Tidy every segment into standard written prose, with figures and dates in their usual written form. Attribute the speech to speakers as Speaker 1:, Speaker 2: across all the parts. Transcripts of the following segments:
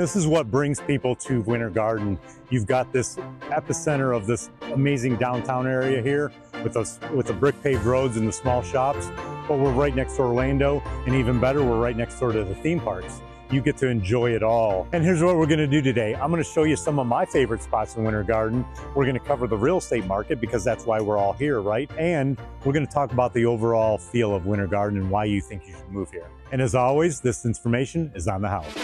Speaker 1: This is what brings people to Winter Garden. You've got this epicenter of this amazing downtown area here with the brick paved roads and the small shops, but we're right next to Orlando, and even better, we're right next door to the theme parks. You get to enjoy it all. And here's what we're gonna do today. I'm gonna show you some of my favorite spots in Winter Garden. We're gonna cover the real estate market because that's why we're all here, right? And we're gonna talk about the overall feel of Winter Garden and why you think you should move here. And as always, this information is on the house.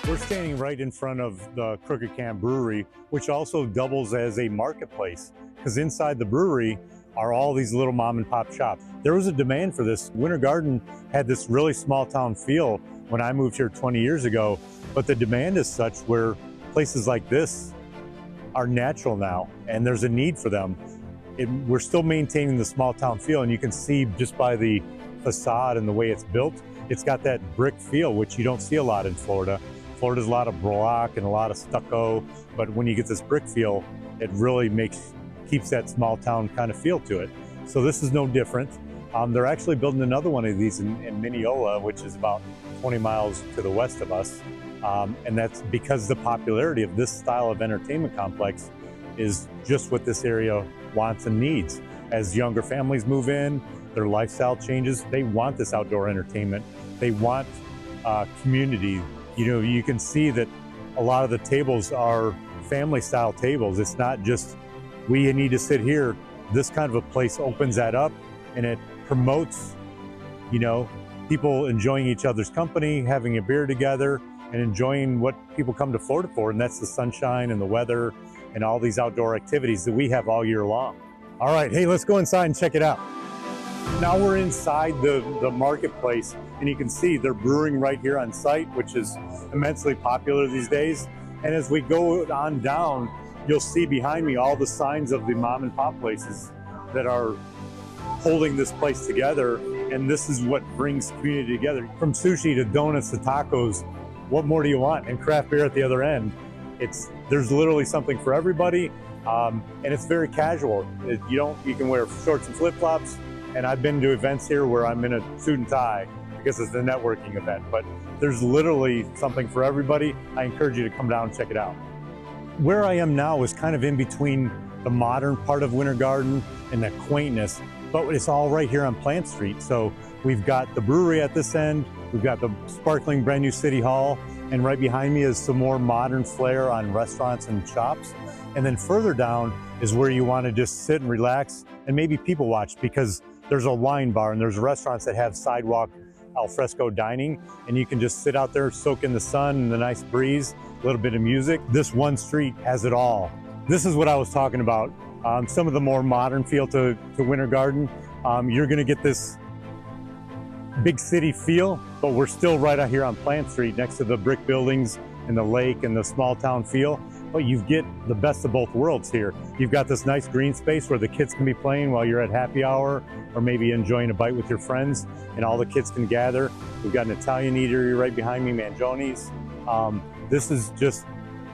Speaker 1: We're standing right in front of the Crooked Can Brewery, which also doubles as a marketplace, because inside the brewery are all these little mom and pop shops. There was a demand for this. Winter Garden had this really small town feel when I moved here 20 years ago, but the demand is such where places like this are natural now, and there's a need for them. We're still maintaining the small town feel, and you can see just by the facade and the way it's built, it's got that brick feel, which you don't see a lot in Florida. Florida's a lot of block and a lot of stucco, but when you get this brick feel, it really keeps that small town kind of feel to it. So this is no different. They're actually building another one of these in Mineola, which is about 20 miles to the west of us. And that's because the popularity of this style of entertainment complex is just what this area wants and needs. As younger families move in, their lifestyle changes, they want this outdoor entertainment. They want community. You know, you can see that a lot of the tables are family style tables. It's not just, we need to sit here. This kind of a place opens that up, and it promotes, you know, people enjoying each other's company, having a beer together, and enjoying what people come to Florida for, and that's the sunshine and the weather and all these outdoor activities that we have all year long. All right, hey, let's go inside and check it out. Now we're inside the marketplace, and you can see they're brewing right here on site, which is immensely popular these days. And as we go on down, you'll see behind me all the signs of the mom and pop places that are holding this place together. And this is what brings community together. From sushi to donuts to tacos, what more do you want? And craft beer at the other end. There's literally something for everybody, and it's very casual. You can wear shorts and flip-flops. And I've been to events here where I'm in a suit and tie because it's a networking event, but there's literally something for everybody. I encourage you to come down and check it out. Where I am now is kind of in between the modern part of Winter Garden and the quaintness, but it's all right here on Plant Street. So we've got the brewery at this end, we've got the sparkling brand new City Hall, and right behind me is some more modern flair on restaurants and shops. And then further down is where you want to just sit and relax and maybe people watch, because there's a wine bar and there's restaurants that have sidewalk al fresco dining, and you can just sit out there, soak in the sun and the nice breeze, a little bit of music. This one street has it all. This is what I was talking about. Some of the more modern feel to Winter Garden. You're gonna get this big city feel, but we're still right out here on Plant Street next to the brick buildings and the lake and the small town feel. But you get the best of both worlds here. You've got this nice green space where the kids can be playing while you're at happy hour, or maybe enjoying a bite with your friends, and all the kids can gather. We've got an Italian eatery right behind me, Mangioni's. This is just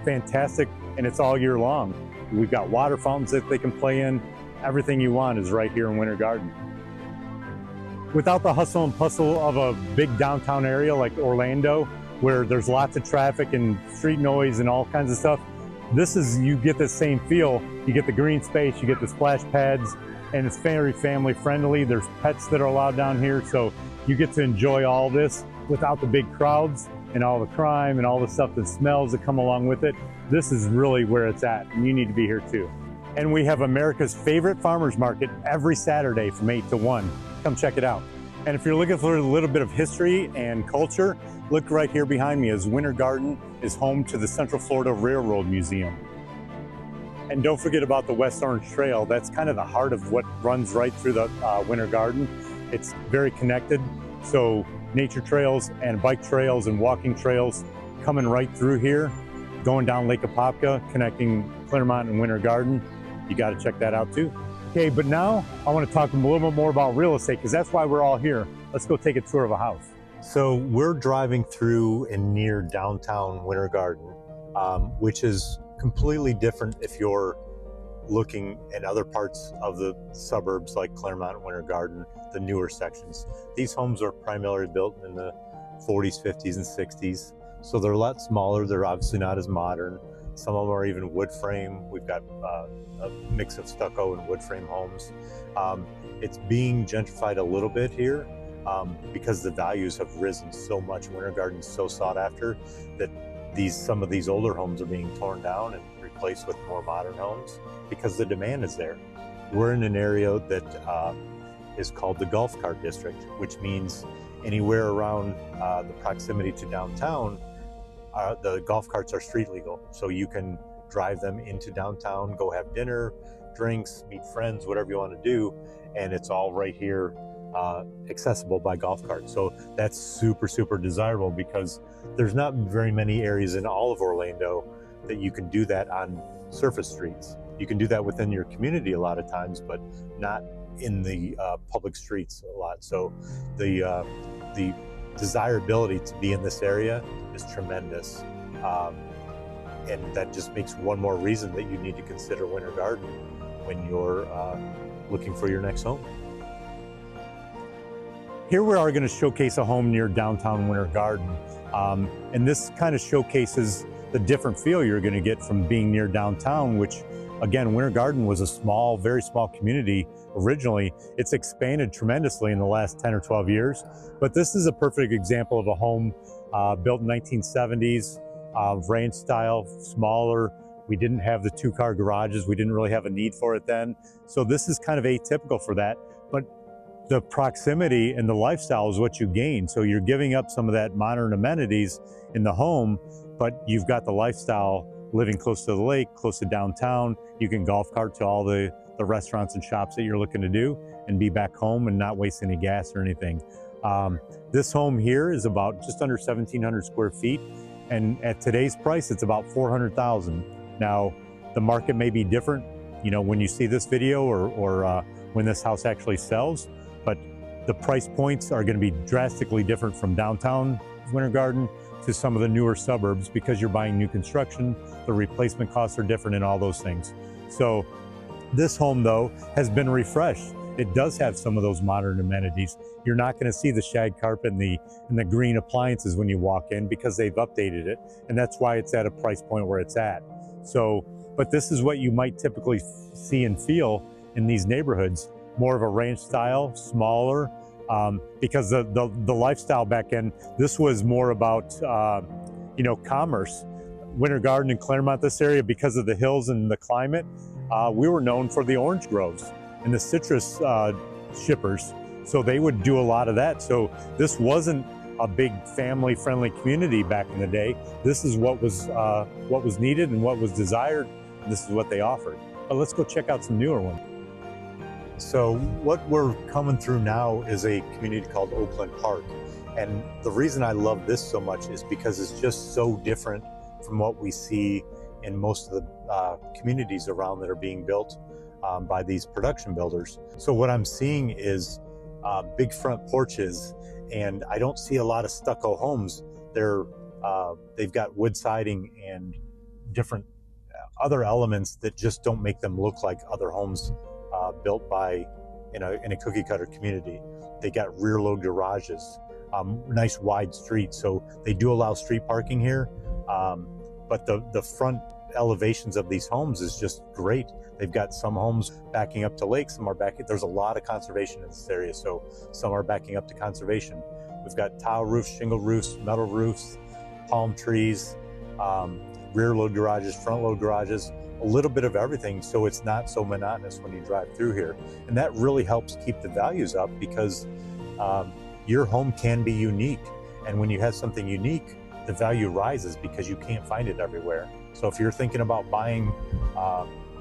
Speaker 1: fantastic, and it's all year long. We've got water fountains that they can play in. Everything you want is right here in Winter Garden. Without the hustle and bustle of a big downtown area like Orlando, where there's lots of traffic and street noise and all kinds of stuff, you get the same feel. You get the green space, you get the splash pads, and it's very family friendly. There's pets that are allowed down here, so you get to enjoy all this without the big crowds and all the crime and all the stuff that smells that come along with it. This is really where it's at, and you need to be here too. And we have America's favorite farmers market every Saturday from 8 to 1. Come check it out. And if you're looking for a little bit of history and culture, look right here behind me, as Winter Garden is home to the Central Florida Railroad Museum. And don't forget about the West Orange Trail. That's kind of the heart of what runs right through the Winter Garden. It's very connected. So nature trails and bike trails and walking trails coming right through here, going down Lake Apopka, connecting Claremont and Winter Garden. You got to check that out too. Okay, but now I want to talk a little bit more about real estate, because that's why we're all here. Let's go take a tour of a house. So we're driving through and near downtown Winter Garden, which is completely different if you're looking at other parts of the suburbs like Claremont and Winter Garden, the newer sections. These homes are primarily built in the 40s, 50s, and 60s. So they're a lot smaller. They're obviously not as modern. Some of them are even wood frame. We've got a mix of stucco and wood frame homes. It's being gentrified a little bit here because the values have risen so much. Winter Garden's so sought after that some of these older homes are being torn down and replaced with more modern homes because the demand is there. We're in an area that is called the Golf Cart District, which means anywhere around the proximity to downtown, the golf carts are street legal. So you can drive them into downtown, go have dinner, drinks, meet friends, whatever you want to do, and it's all right here, accessible by golf cart. So that's super, super desirable because there's not very many areas in all of Orlando that you can do that on surface streets. You can do that within your community a lot of times, but not in the public streets a lot. So the desirability to be in this area is tremendous. And that just makes one more reason that you need to consider Winter Garden when you're looking for your next home. Here we are going to showcase a home near downtown Winter Garden. And this kind of showcases the different feel you're going to get from being near downtown, which again, Winter Garden was a small, very small community originally. It's expanded tremendously in the last 10 or 12 years. But this is a perfect example of a home built in 1970s, ranch style, smaller. We didn't have the two-car garages. We didn't really have a need for it then. So this is kind of atypical for that. But the proximity and the lifestyle is what you gain. So you're giving up some of that modern amenities in the home, but you've got the lifestyle living close to the lake, close to downtown. You can golf cart to all the restaurants and shops that you're looking to do and be back home and not waste any gas or anything. This home here is about just under 1,700 square feet. And at today's price, it's about $400,000. Now, the market may be different, you know, when you see this video or when this house actually sells, but the price points are going to be drastically different from downtown Winter Garden to some of the newer suburbs because you're buying new construction, the replacement costs are different and all those things. So this home though has been refreshed. It does have some of those modern amenities. You're not going to see the shag carpet and the green appliances when you walk in because they've updated it, and that's why it's at a price point where it's at. So, but this is what you might typically see and feel in these neighborhoods, more of a ranch style, smaller, because the lifestyle back then, this was more about you know, commerce. Winter Garden and Claremont, this area, because of the hills and the climate, we were known for the orange groves and the citrus shippers. So they would do a lot of that. So this wasn't a big family-friendly community back in the day. This is what was needed and what was desired, and this is what they offered. But let's go check out some newer ones. So what we're coming through now is a community called Oakland Park. And the reason I love this so much is because it's just so different from what we see in most of the communities around that are being built by these production builders. So what I'm seeing is big front porches, and I don't see a lot of stucco homes. They've got wood siding and different other elements that just don't make them look like other homes built by in a cookie cutter community. They got rear load garages, nice wide streets. So they do allow street parking here, but the front elevations of these homes is just great. They've got some homes backing up to lakes, some are there's a lot of conservation in this area, so some are backing up to conservation. We've got tile roofs, shingle roofs, metal roofs, palm trees, rear load garages, front load garages, a little bit of everything, so it's not so monotonous when you drive through here. And that really helps keep the values up because your home can be unique. And when you have something unique, the value rises because you can't find it everywhere. So if you're thinking about buying,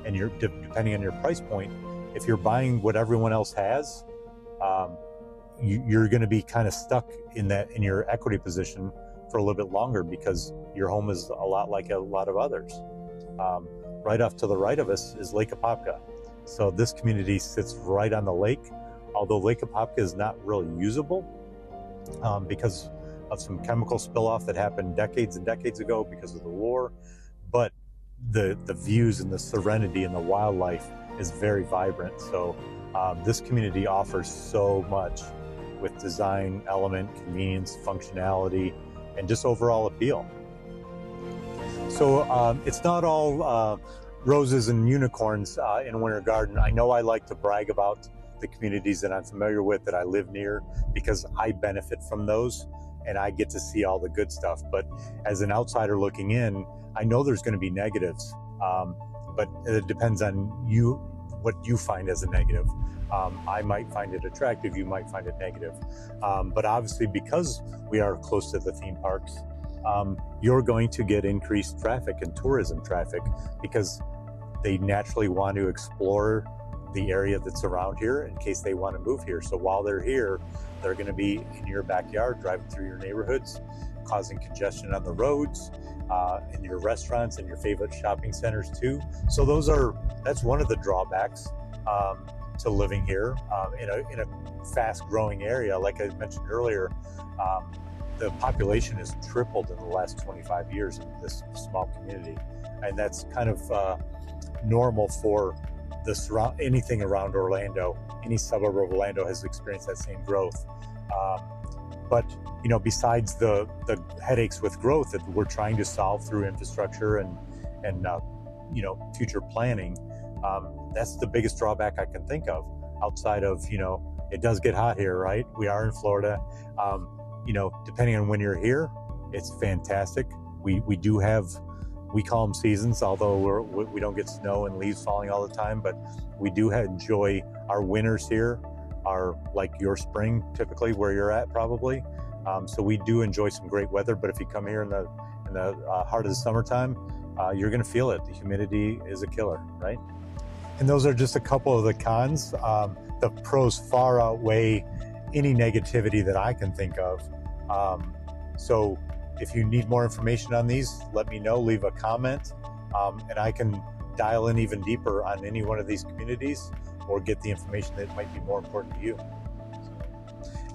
Speaker 1: and you're depending on your price point, if you're buying what everyone else has, you're going to be kind of stuck in your equity position for a little bit longer because your home is a lot like a lot of others. Right off to the right of us is Lake Apopka. So this community sits right on the lake, although Lake Apopka is not really usable because of some chemical spill off that happened decades and decades ago because of the war. But the views and the serenity and the wildlife is very vibrant. So this community offers so much with design, element, convenience, functionality, and just overall appeal. So it's not all roses and unicorns in Winter Garden. I know I like to brag about the communities that I'm familiar with, that I live near, because I benefit from those and I get to see all the good stuff. But as an outsider looking in, I know there's going to be negatives, but it depends on you, what you find as a negative. I might find it attractive, you might find it negative. But obviously, because we are close to the theme parks, you're going to get increased traffic and tourism traffic because they naturally want to explore the area that's around here in case they want to move here. So while they're here, they're going to be in your backyard, driving through your neighborhoods, causing congestion on the roads, in your restaurants and your favorite shopping centers too. So that's one of the drawbacks to living here in a fast-growing area. Like I mentioned earlier, the population has tripled in the last 25 years in this small community, and that's kind of normal for anything around Orlando. Any suburb of Orlando has experienced that same growth. But besides the headaches with growth that we're trying to solve through infrastructure and future planning, that's the biggest drawback I can think of. Outside of it does get hot here, right? We are in Florida. Depending on when you're here, it's fantastic. We do have, we call them seasons, although we don't get snow and leaves falling all the time, but we do enjoy our winters here, are like your spring, typically where you're at probably. So we do enjoy some great weather, but if you come here in the heart of the summertime, you're gonna feel it. The humidity is a killer, right? And those are just a couple of the cons. The pros far outweigh any negativity that I can think of. So if you need more information on these, let me know, leave a comment, and I can dial in even deeper on any one of these communities or get the information that might be more important to you.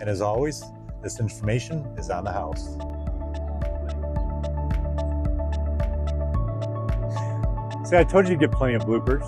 Speaker 1: And as always, this information is on the house. See, I told you to get plenty of bloopers.